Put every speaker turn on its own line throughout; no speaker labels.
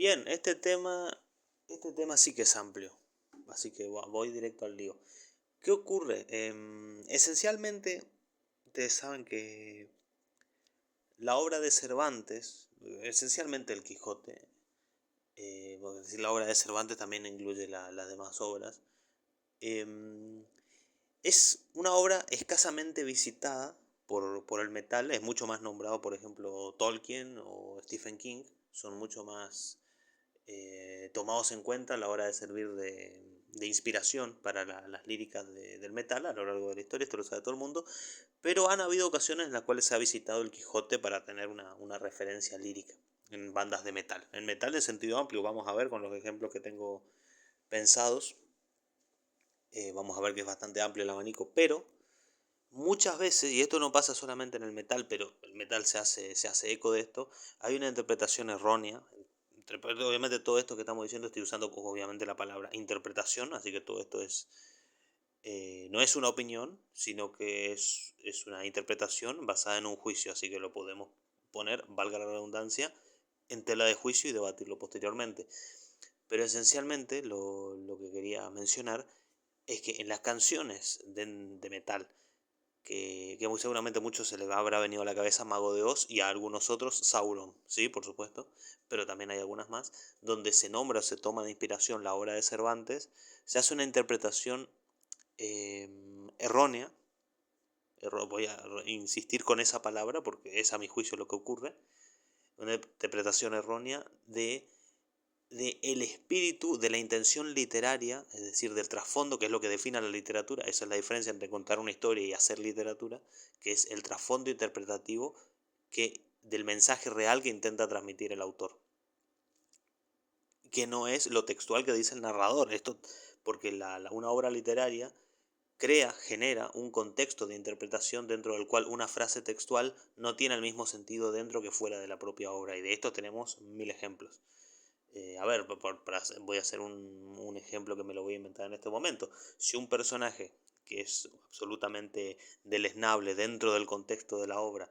Bien, este tema sí que es amplio, así que voy directo al lío. ¿Qué ocurre? Esencialmente, ustedes saben que la obra de Cervantes, esencialmente el Quijote, porque decir la obra de Cervantes también incluye las demás obras, em, es una obra escasamente visitada por el metal, es mucho más nombrado, por ejemplo, Tolkien o Stephen King, son mucho más tomados en cuenta a la hora de servir de inspiración para las líricas del metal a lo largo de la historia, esto lo sabe todo el mundo, pero han habido ocasiones en las cuales se ha visitado el Quijote para tener una referencia lírica en bandas de metal. En metal en sentido amplio, vamos a ver con los ejemplos que tengo pensados, vamos a ver que es bastante amplio el abanico, pero muchas veces, y esto no pasa solamente en el metal, pero el metal se hace eco de esto, hay una interpretación errónea. Obviamente todo esto que estamos diciendo estoy usando obviamente la palabra interpretación, así que todo esto no es una opinión, sino que es una interpretación basada en un juicio, así que lo podemos poner, valga la redundancia, en tela de juicio y debatirlo posteriormente. Pero esencialmente lo que quería mencionar es que en las canciones de metal, que muy seguramente a muchos se les habrá venido a la cabeza Mago de Oz y a algunos otros Sauron, sí, por supuesto, pero también hay algunas más, donde se nombra o se toma de inspiración la obra de Cervantes, se hace una interpretación errónea, voy a insistir con esa palabra porque es a mi juicio lo que ocurre, una interpretación errónea de el espíritu, de la intención literaria, es decir, del trasfondo, que es lo que define a la literatura. Esa es la diferencia entre contar una historia y hacer literatura, que es el trasfondo interpretativo del mensaje real que intenta transmitir el autor, que no es lo textual que dice el narrador. Esto porque una obra literaria genera un contexto de interpretación dentro del cual una frase textual no tiene el mismo sentido dentro que fuera de la propia obra, y de esto tenemos mil ejemplos. A ver, voy a hacer un ejemplo que me lo voy a inventar en este momento. Si un personaje que es absolutamente deleznable dentro del contexto de la obra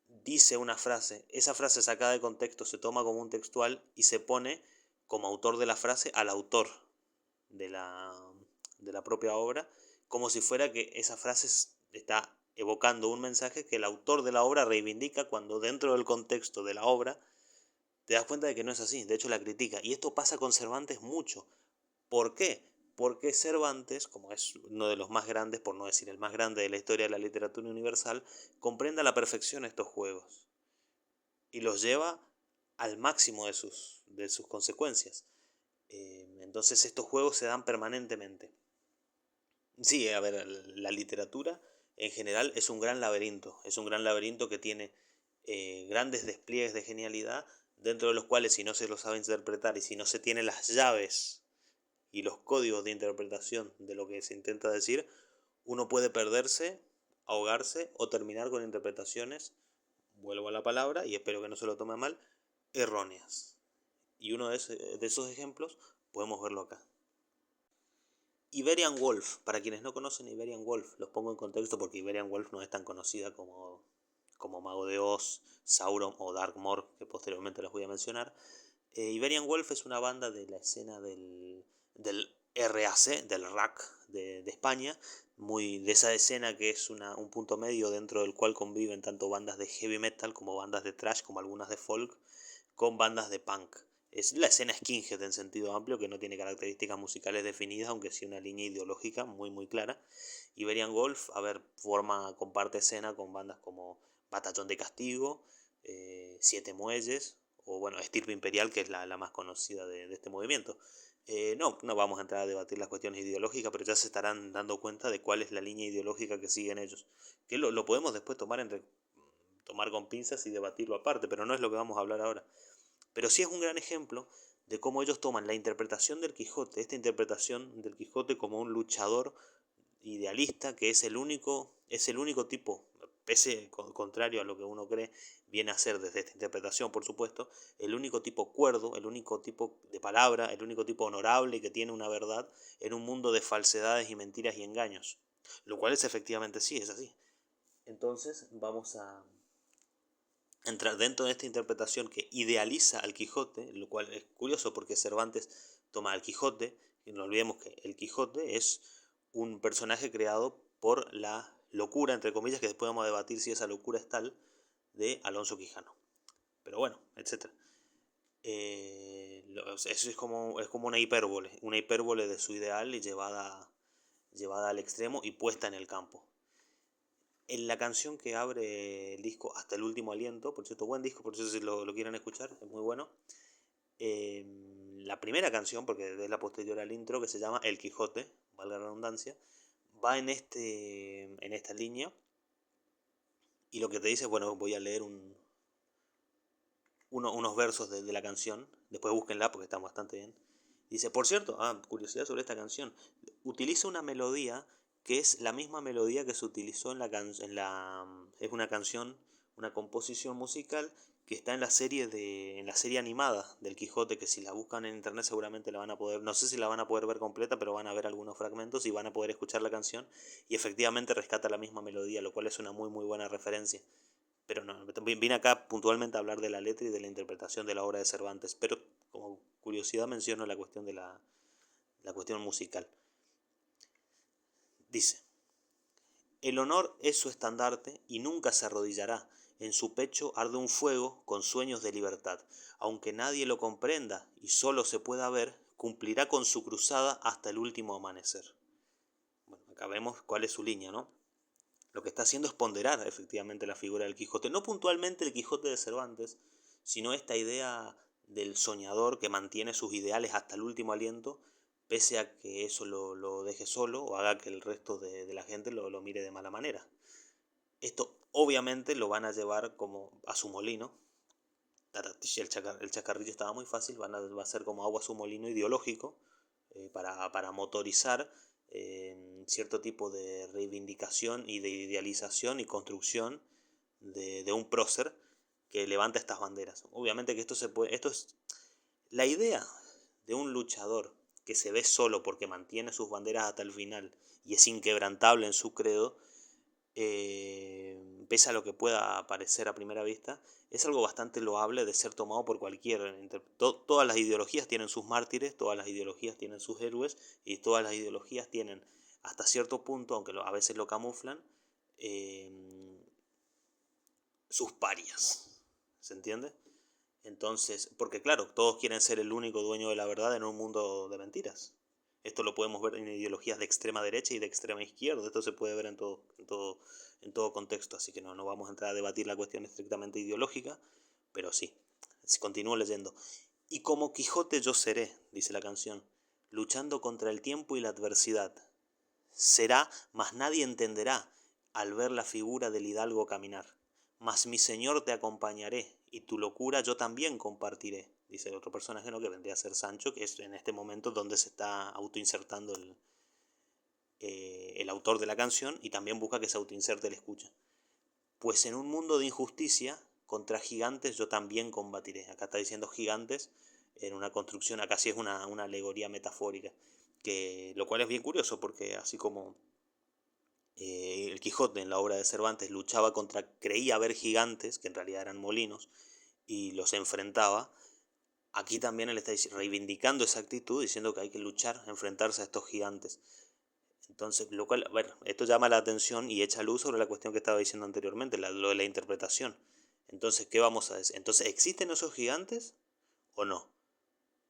dice una frase, esa frase sacada de contexto se toma como un textual y se pone como autor de la frase al autor de la, de la propia obra, como si fuera que esa frase está evocando un mensaje que el autor de la obra reivindica, cuando dentro del contexto de la obra te das cuenta de que no es así, de hecho la critica. Y esto pasa con Cervantes mucho. ¿Por qué? Porque Cervantes, como es uno de los más grandes, por no decir el más grande de la historia de la literatura universal, comprende a la perfección estos juegos y los lleva al máximo de sus consecuencias. Entonces estos juegos se dan permanentemente. Sí, a ver, la literatura en general es un gran laberinto que tiene grandes despliegues de genialidad, dentro de los cuales, si no se lo sabe interpretar y si no se tiene las llaves y los códigos de interpretación de lo que se intenta decir, uno puede perderse, ahogarse o terminar con interpretaciones, vuelvo a la palabra y espero que no se lo tome mal, erróneas. Y uno de esos ejemplos podemos verlo acá. Iberian Wolf, para quienes no conocen Iberian Wolf, los pongo en contexto porque Iberian Wolf no es tan conocida como Mago de Oz, Sauron o Darkmoor, que posteriormente les voy a mencionar. Iberian Wolf es una banda de la escena del RAC, del RAC de España, muy de esa escena que es un punto medio dentro del cual conviven tanto bandas de heavy metal como bandas de thrash, como algunas de folk, con bandas de punk. Es la escena skinhead en sentido amplio, que no tiene características musicales definidas, aunque sí una línea ideológica muy muy clara. Iberian Wolf, a ver, comparte escena con bandas como Batallón de Castigo, Siete Muelles, o bueno, Estirpe Imperial, que es la más conocida de este movimiento. No vamos a entrar a debatir las cuestiones ideológicas, pero ya se estarán dando cuenta de cuál es la línea ideológica que siguen ellos. Que lo podemos después tomar con pinzas y debatirlo aparte, pero no es lo que vamos a hablar ahora. Pero sí es un gran ejemplo de cómo ellos toman la interpretación del Quijote, esta interpretación del Quijote como un luchador idealista, que es el único tipo, pese contrario a lo que uno cree, viene a ser desde esta interpretación, por supuesto, el único tipo cuerdo, el único tipo de palabra, el único tipo honorable que tiene una verdad en un mundo de falsedades y mentiras y engaños. Lo cual es efectivamente sí, es así. Entonces entrar dentro de esta interpretación que idealiza al Quijote, lo cual es curioso porque Cervantes toma al Quijote, y no olvidemos que el Quijote es un personaje creado por la locura, entre comillas, que después vamos a debatir si esa locura es tal, de Alonso Quijano. Pero bueno, etcétera. Eso es como una hipérbole de su ideal y llevada al extremo y puesta en el campo. En la canción que abre el disco Hasta el último aliento, por cierto, buen disco, por cierto, si lo quieren escuchar, es muy bueno. La primera canción, porque es la posterior al intro, que se llama El Quijote, valga la redundancia, va en esta línea, y lo que te dice, bueno, voy a leer unos versos de la canción, después búsquenla porque están bastante bien. Dice, por cierto, curiosidad sobre esta canción, utiliza una melodía que es la misma melodía que se utilizó es una canción, una composición musical que está en la serie animada del Quijote, que si la buscan en internet seguramente la van a poder, no sé si la van a poder ver completa, pero van a ver algunos fragmentos y van a poder escuchar la canción, y efectivamente rescata la misma melodía, lo cual es una muy muy buena referencia. Pero no, vine acá puntualmente a hablar de la letra y de la interpretación de la obra de Cervantes, pero como curiosidad menciono la cuestión de la cuestión musical. Dice, el honor es su estandarte y nunca se arrodillará. En su pecho arde un fuego con sueños de libertad. Aunque nadie lo comprenda y solo se pueda ver, cumplirá con su cruzada hasta el último amanecer. Bueno, acá vemos cuál es su línea, ¿no? Lo que está haciendo es ponderar efectivamente la figura del Quijote. No puntualmente el Quijote de Cervantes, sino esta idea del soñador que mantiene sus ideales hasta el último aliento, pese a que eso lo deje solo o haga que el resto de la gente lo mire de mala manera. Esto obviamente lo van a llevar como a su molino. El chacarrillo estaba muy fácil, va a ser como agua a su molino ideológico, para motorizar cierto tipo de reivindicación y de idealización y construcción de un prócer que levanta estas banderas. Obviamente que esto es la idea de un luchador que se ve solo porque mantiene sus banderas hasta el final y es inquebrantable en su credo, pese a lo que pueda parecer a primera vista, es algo bastante loable de ser tomado por cualquiera. Todas las ideologías tienen sus mártires, todas las ideologías tienen sus héroes y todas las ideologías tienen hasta cierto punto, aunque a veces lo camuflan, sus parias. ¿Se entiende? Entonces, porque claro, todos quieren ser el único dueño de la verdad en un mundo de mentiras. Esto lo podemos ver en ideologías de extrema derecha y de extrema izquierda. Esto se puede ver en todo contexto. Así que no vamos a entrar a debatir la cuestión estrictamente ideológica, pero sí. Continúo leyendo. Y como Quijote yo seré, dice la canción, luchando contra el tiempo y la adversidad. Será, mas nadie entenderá al ver la figura del hidalgo caminar. Mas mi señor te acompañaré, y tu locura yo también compartiré. Dice el otro personaje, ¿no? Que vendría a ser Sancho, que es en este momento donde se está autoinsertando el autor de la canción, y también busca que se autoinserte el escucha. Pues en un mundo de injusticia, contra gigantes yo también combatiré. Acá está diciendo gigantes en una construcción, acá sí es una alegoría metafórica, lo cual es bien curioso, porque así como el Quijote en la obra de Cervantes creía ver gigantes, que en realidad eran molinos, y los enfrentaba, aquí también él está reivindicando esa actitud, diciendo que hay que luchar, enfrentarse a estos gigantes. Entonces, lo cual, bueno, esto llama la atención y echa luz sobre la cuestión que estaba diciendo anteriormente, lo de la interpretación. Entonces, ¿qué vamos a decir? Entonces, ¿existen esos gigantes o no?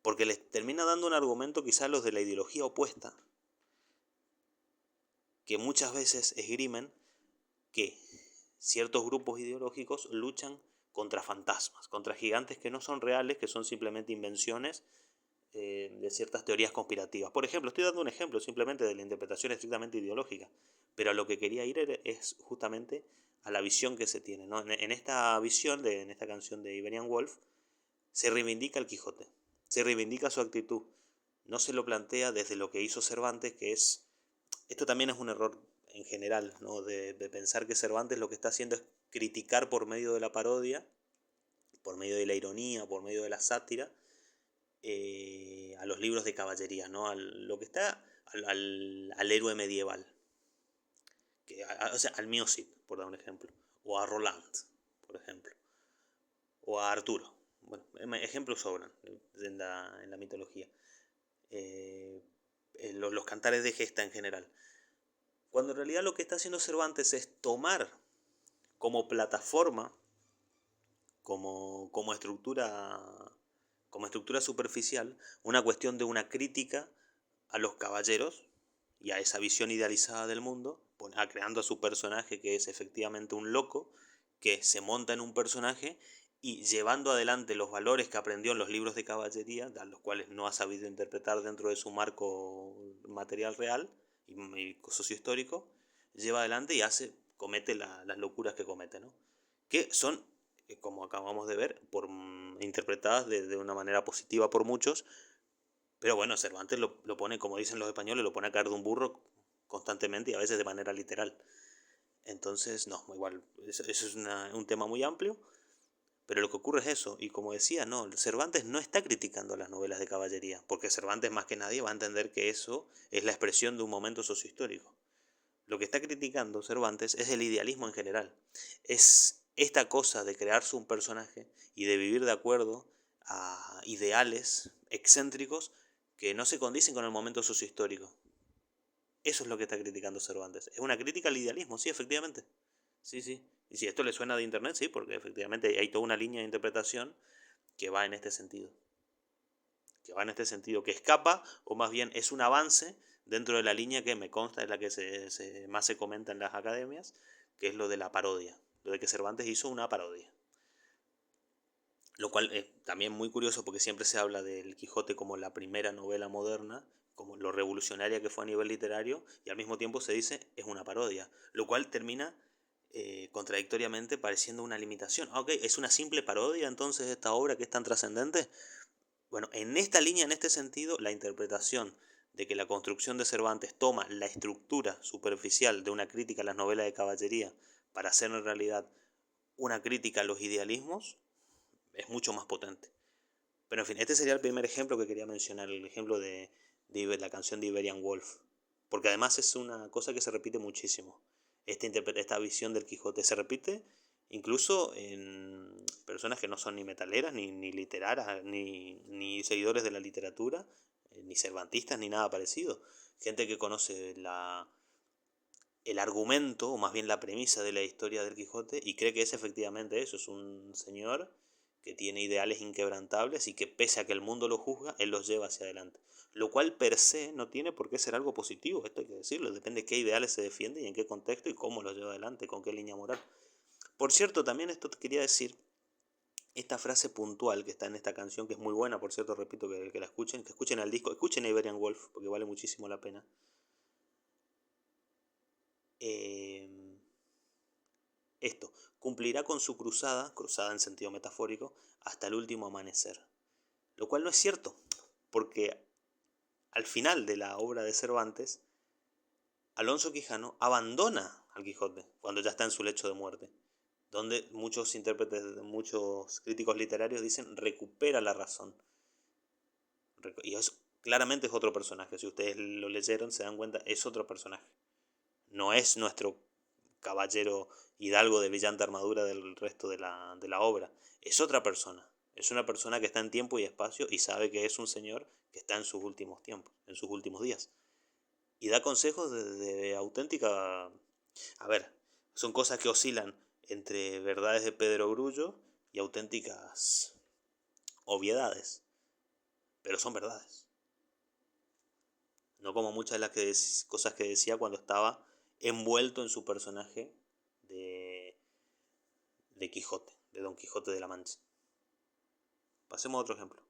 Porque les termina dando un argumento quizá a los de la ideología opuesta, que muchas veces esgrimen que ciertos grupos ideológicos luchan contra fantasmas, contra gigantes que no son reales, que son simplemente invenciones de ciertas teorías conspirativas. Por ejemplo, estoy dando un ejemplo simplemente de la interpretación estrictamente ideológica, pero a lo que quería ir es justamente a la visión que se tiene, ¿no? En esta visión, en esta canción de Iberian Wolf, se reivindica el Quijote, se reivindica su actitud, no se lo plantea desde lo que hizo Cervantes, que es... Esto también es un error en general, ¿no? De pensar que Cervantes lo que está haciendo es criticar por medio de la parodia, por medio de la ironía, por medio de la sátira, a los libros de caballería, ¿no? Lo que está al héroe medieval, o sea, al Mio Cid, por dar un ejemplo, o a Roland, por ejemplo. o a Arturo. Bueno, ejemplos sobran en la mitología. Los cantares de gesta en general. Cuando en realidad lo que está haciendo Cervantes es tomar como plataforma, como estructura superficial, una cuestión de una crítica a los caballeros y a esa visión idealizada del mundo, creando a su personaje, que es efectivamente un loco, que se monta en un personaje y llevando adelante los valores que aprendió en los libros de caballería, a los cuales no ha sabido interpretar dentro de su marco material real y sociohistórico, lleva adelante y comete las locuras que comete, ¿no? Que son, como acabamos de ver, interpretadas de una manera positiva por muchos, pero bueno, Cervantes lo pone, como dicen los españoles, lo pone a caer de un burro constantemente y a veces de manera literal. Entonces, no, igual, eso es un tema muy amplio, pero lo que ocurre es eso. Y como decía, no, Cervantes no está criticando las novelas de caballería, porque Cervantes más que nadie va a entender que eso es la expresión de un momento sociohistórico. Lo que está criticando Cervantes es el idealismo en general. Es esta cosa de crearse un personaje y de vivir de acuerdo a ideales excéntricos que no se condicen con el momento sociohistórico. Eso es lo que está criticando Cervantes. Es una crítica al idealismo, sí, efectivamente. Sí, sí. Y si esto le suena de internet, sí, porque efectivamente hay toda una línea de interpretación que va en este sentido. Que escapa, o más bien es un avance dentro de la línea que me consta es la que más se comenta en las academias, que es lo de la parodia. Lo de que Cervantes hizo una parodia. Lo cual es también muy curioso porque siempre se habla del Quijote como la primera novela moderna, como lo revolucionaria que fue a nivel literario, y al mismo tiempo se dice es una parodia, lo cual termina contradictoriamente pareciendo una limitación. Ok, es una simple parodia entonces esta obra que es tan trascendente. Bueno, en esta línea, en este sentido, la interpretación de que la construcción de Cervantes toma la estructura superficial de una crítica a las novelas de caballería para hacer en realidad una crítica a los idealismos es mucho más potente. Pero en fin, este sería el primer ejemplo que quería mencionar, el ejemplo de la canción de Iberian Wolf. Porque además es una cosa que se repite muchísimo. Esta visión del Quijote se repite incluso en personas que no son ni metaleras, ni literaras, ni seguidores de la literatura, ni cervantistas, ni nada parecido. Gente que conoce el argumento, o más bien la premisa de la historia del Quijote, y cree que es efectivamente eso, es un señor que tiene ideales inquebrantables y que pese a que el mundo lo juzga, él los lleva hacia adelante. Lo cual per se no tiene por qué ser algo positivo, esto hay que decirlo, depende de qué ideales se defienden y en qué contexto y cómo los lleva adelante, con qué línea moral. Por cierto, también esto te quería decir, esta frase puntual que está en esta canción, que es muy buena, por cierto, repito, que la escuchen, que escuchen el disco, escuchen a Iberian Wolf, porque vale muchísimo la pena. Esto, cumplirá con su cruzada en sentido metafórico, hasta el último amanecer. Lo cual no es cierto, porque al final de la obra de Cervantes, Alonso Quijano abandona al Quijote cuando ya está en su lecho de muerte, donde muchos intérpretes, muchos críticos literarios dicen recupera la razón. Y claramente es otro personaje, si ustedes lo leyeron se dan cuenta, es otro personaje. No es nuestro caballero hidalgo de brillante armadura del resto de la obra. Es otra persona. Es una persona que está en tiempo y espacio y sabe que es un señor que está en sus últimos tiempos, en sus últimos días. Y da consejos de auténtica... A ver, son cosas que oscilan entre verdades de Pedro Grullo y auténticas obviedades. Pero son verdades. No como muchas de las cosas que decía cuando estaba envuelto en su personaje de Quijote, de Don Quijote de la Mancha. Pasemos a otro ejemplo.